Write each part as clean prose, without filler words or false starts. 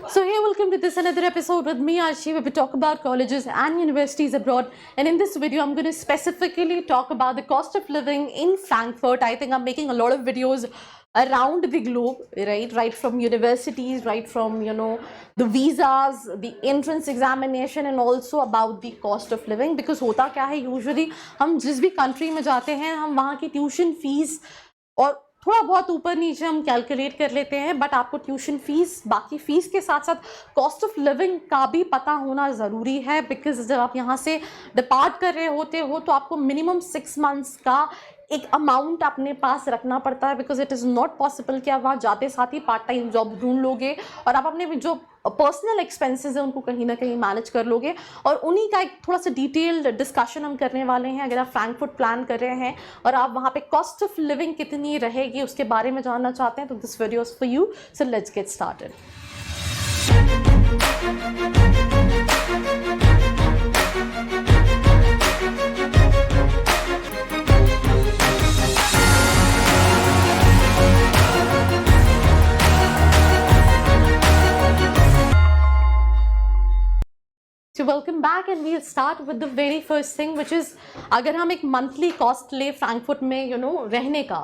So hey, welcome to this another episode with me, Arshi, where we talk about colleges and universities abroad. And in this video, I'm going to specifically talk about the cost of living in Frankfurt. I think I'm making a lot of videos around the globe, right from universities, right from the visas, the entrance examination, and also about the cost of living. Because होता क्या है, usually हम जिस भी country में जाते हैं, हम वहाँ की tuition fees और थोड़ा बहुत ऊपर नीचे हम कैलकुलेट कर लेते हैं, बट आपको ट्यूशन फीस, बाकी फीस के साथ साथ कॉस्ट ऑफ लिविंग का भी पता होना ज़रूरी है। बिकॉज जब आप यहाँ से डिपार्ट कर रहे होते हो तो आपको मिनिमम 6 मंथ्स का एक अमाउंट अपने पास रखना पड़ता है। Because it is not possible कि आप वहाँ जाते साथ ही पार्ट टाइम जॉब ढूंढ लोगे और आप अपने जो पर्सनल एक्सपेंसेस है उनको कहीं ना कहीं मैनेज कर लोगे। और उन्हीं का एक थोड़ा सा डिटेल्ड डिस्कशन हम करने वाले हैं। अगर आप फ्रैंकफर्ट प्लान कर रहे हैं और आप वहाँ पे कॉस्ट ऑफ लिविंग कितनी रहेगी उसके बारे में जानना चाहते हैं तो this video is for you. So let's get started. So welcome back and we'll start with the very first thing which is अगर हम एक monthly cost ले फ्रैंकफर्ट में रहने का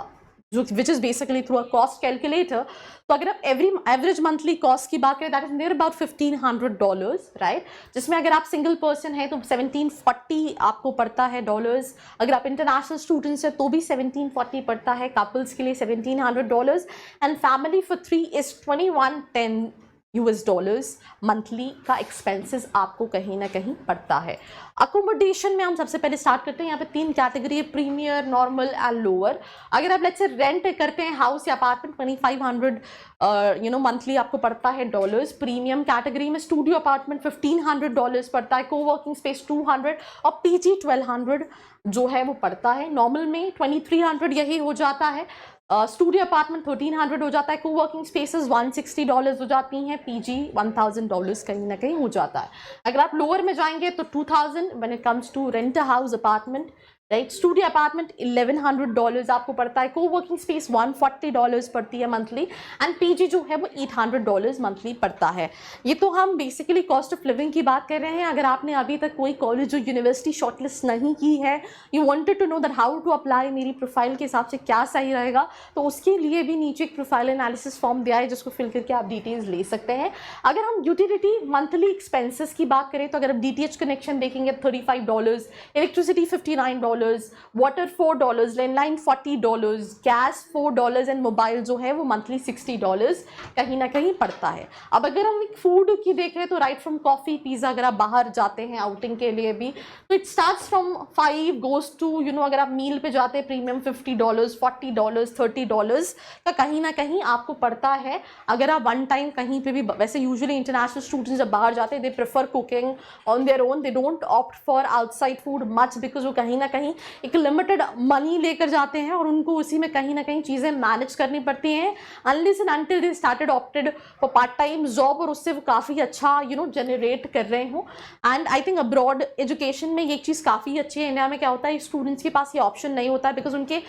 जो which is basically through a cost calculator, तो अगर आप एवरेज मंथली कॉस्ट की बात करें that is near about $1,500 right, जिसमें अगर आप सिंगल पर्सन है तो 1740 आपको पड़ता है डॉलर्स। अगर आप इंटरनेशनल स्टूडेंट्स है तो भी 1740 पड़ता है, कपल्स के लिए $1,700 and family for 3 is $2,110 monthly का एक्सपेंसेस आपको कहीं ना कहीं पड़ता है। अकोमोडेशन में हम सबसे पहले स्टार्ट करते हैं। यहाँ पे 3 कैटेगरी है, प्रीमियर, नॉर्मल एंड लोअर। अगर आप लेट्स से रेंट करते हैं हाउस या अपार्टमेंट 2500 मंथली आपको पड़ता है डॉलर्स। प्रीमियम कैटेगरी में स्टूडियो अपार्टमेंट $1,500 पड़ता है, कोवर्किंग स्पेस 200 और पीजी 1200 जो है वो पड़ता है। नॉर्मल में 2300 यही हो जाता है, स्टूडियो अपार्टमेंट 1300 हो जाता है, कोवर्किंग स्पेसेस $160 हो जाती हैं, पीजी $1000 कहीं ना कहीं हो जाता है। अगर आप लोअर में जाएंगे तो 2000 when it comes to rent a house apartment right. Studio apartment $1,100 आपको पड़ता है, कोवर्किंग स्पेस $140 पड़ती है मंथली एंड पीजी जो है वो $800 मंथली पड़ता है। ये तो हम बेसिकली कॉस्ट ऑफ लिविंग की बात कर रहे हैं। अगर आपने अभी तक कोई कॉलेज और यूनिवर्सिटी शॉर्टलिस्ट नहीं की है, you wanted to know that how to apply, मेरी प्रोफाइल के हिसाब से क्या सही रहेगा, तो उसके लिए भी नीचे एक प्रोफाइल एनालिसिस फॉर्म दिया है जिसको फिल करके आप डिटेल्स ले सकते हैं। अगर हम यूटिलिटी मंथली एक्सपेंसेस की बात करें तो अगर आप DTH कनेक्शन देखेंगे $35, electricity $59, water $4, landline $40, gas $4 and mobile जो है वो मंथली $60 कहीं ना कहीं पड़ता है। अब अगर हम फूड की देख रहे हैं तो राइट फ्रॉम कॉफ़ी, पिज़्ज़ा, अगर आप बाहर जाते हैं आउटिंग के लिए भी तो it starts from 5 goes to अगर आप मील पे जाते हैं प्रीमियम $50, $40, $30 का कहीं ना कहीं आपको पड़ता है। अगर आप वन टाइम कहीं पे भी, वैसे यूजुअली इंटरनेशनल स्टूडेंट्स जब बाहर जाते हैं they prefer cooking on their own, they don't opt for outside food much because वो कहीं ना कहीं एक लिमिटेड मनी लेकर जाते हैं और उनको उसी में कहीं ना कहीं चीज़ें मैनेज करनी पड़ती हैं unless and until they started opted for part time job और उससे वो काफ़ी अच्छा जनरेट कर रहे हो। And I think abroad education में ये चीज़ काफ़ी अच्छी है। इंडिया में क्या होता है, स्टूडेंट्स के पास ये ऑप्शन नहीं होता है बिकॉज उनके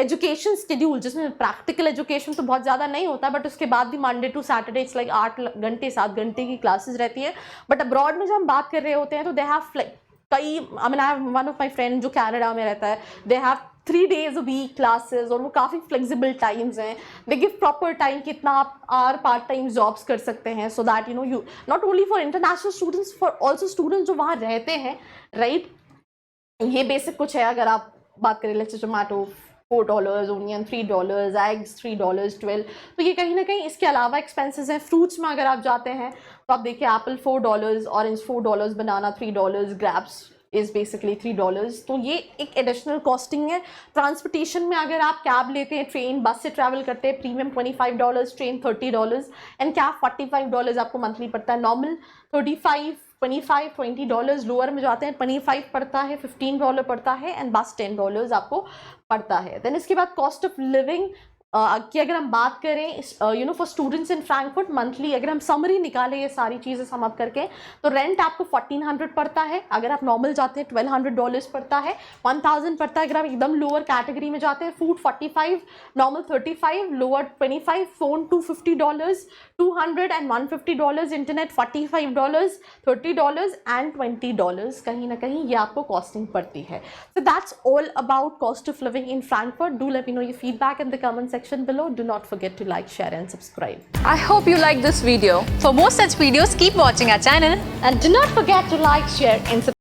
एजुकेशन शेड्यूल जिसमें प्रैक्टिकल एजुकेशन तो बहुत ज़्यादा नहीं होता बट उसके बाद भी Monday to Saturday it's like 8 घंटे 7 घंटे की क्लासेस रहती है। बट अब्रॉड में जब हम बात कर रहे होते हैं तो दे हैव कई, I mean I have one of my friend जो कनाडा में रहता है, they have 3 days a week classes और वो काफ़ी फ्लेक्सिबल टाइम्स हैं। दे गिव प्रॉपर टाइम कि इतना आप आर पार्ट टाइम जॉब्स कर सकते हैं so that you not only for international students for also students जो वहाँ रहते हैं राइट। ये बेसिक कुछ है। अगर आप बात करें let's say tomato $4, onion $3, eggs $3, 12, तो ये कहीं ना कहीं इसके अलावा एक्सपेंसेस हैं। फ्रूट्स में अगर आप जाते हैं तो आप देखिए Apple $4, orange $4, banana $3, grapes is basically $3, तो ये एक एडिशनल कॉस्टिंग है। ट्रांसपोर्टेशन में अगर आप कैब लेते हैं, ट्रेन बस से ट्रैवल करते हैं, प्रीमियम $25, ट्रेन $30 एंड कैब $45 आपको मंथली पड़ता है। नॉर्मल 35, 25, $20, लोअर में जाते हैं 25 पड़ता है, $15 पड़ता है एंड बस $10 आपको पड़ता है। देन इसके बाद कॉस्ट ऑफ लिविंग कि अगर हम बात करें you know for students in Frankfurt monthly, अगर हम समरी निकालें ये सारी चीज़ें सम अप करके, तो रेंट आपको 1400 पड़ता है। अगर आप नॉर्मल जाते हैं $1200 पड़ता है, 1000 पड़ता है अगर आप एकदम लोअर कैटेगरी में जाते हैं। Food 45, normal 35, lower 25, phone $250, $200 and $150, internet $45, $30 and $20। कहीं ना कहीं ये आपको कॉस्टिंग पड़ती है। So that's all about cost of living in Frankfurt. Do let me know your feedback in the comment section below. Do not forget to like, share and subscribe. I hope you liked this video. For more such videos, keep watching our channel. And do not forget to like, share and subscribe.